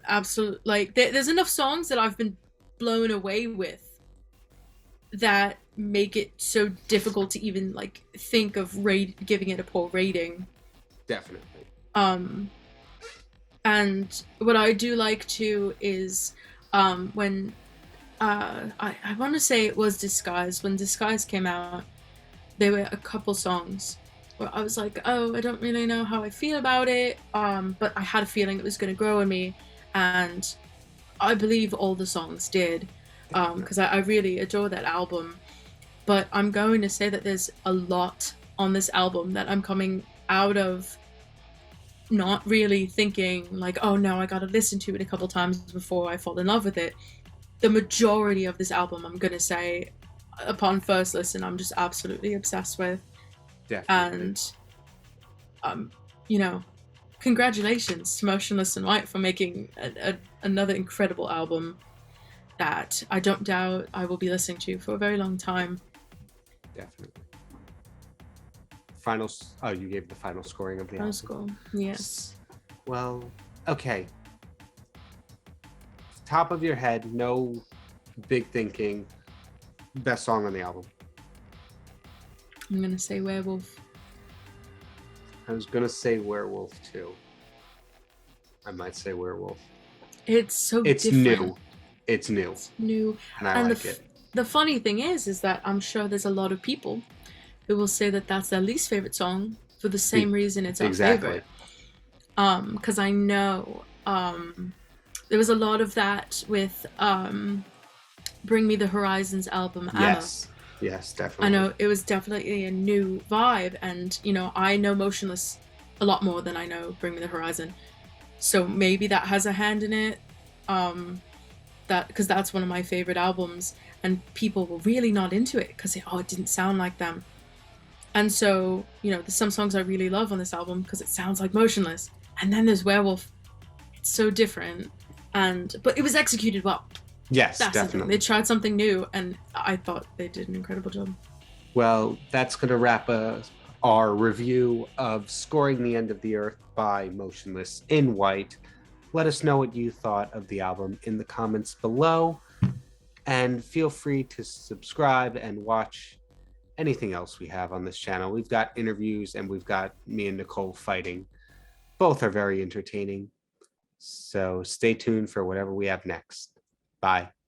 absolutely like there's enough songs that I've been blown away with that make it so difficult to even like think of giving it a poor rating. Definitely. And what I do like too is when I want to say it was Disguise. When Disguise came out, there were a couple songs where I was like, oh, I don't really know how I feel about it, but I had a feeling it was going to grow on me, and I believe all the songs did, because I really adore that album. But I'm going to say that there's a lot on this album that I'm coming out of not really thinking like, oh no, I gotta listen to it a couple times before I fall in love with it. The majority of this album, I'm gonna say, upon first listen, I'm just absolutely obsessed with. Definitely. And congratulations to Motionless in White for making another incredible album that I don't doubt I will be listening to for a very long time. Definitely. You gave the final scoring of the Final album. score, yes. Well, okay. Top of your head, no big thinking. Best song on the album. I'm gonna say Werewolf. I was gonna say Werewolf too. I might say Werewolf. It's It's different. It's new. It's new. And I like it. The funny thing is that I'm sure there's a lot of people who will say that that's their least favorite song for the same reason it's our favorite. Because I know there was a lot of that with Bring Me the Horizons album. Yes, definitely. I know it was definitely a new vibe, and I know Motionless a lot more than I know Bring Me the Horizon, so maybe that has a hand in it. Because that's one of my favorite albums, and people were really not into it because it didn't sound like them. And so, there's some songs I really love on this album because it sounds like Motionless. And then there's Werewolf. It's so different. But it was executed well. Yes, that's definitely. They tried something new, and I thought they did an incredible job. Well, that's going to wrap our review of Scoring the End of the Earth by Motionless in White. Let us know what you thought of the album in the comments below. And feel free to subscribe and watch anything else we have on this channel. We've got interviews and we've got me and Nicole fighting. Both are very entertaining. So stay tuned for whatever we have next. Bye.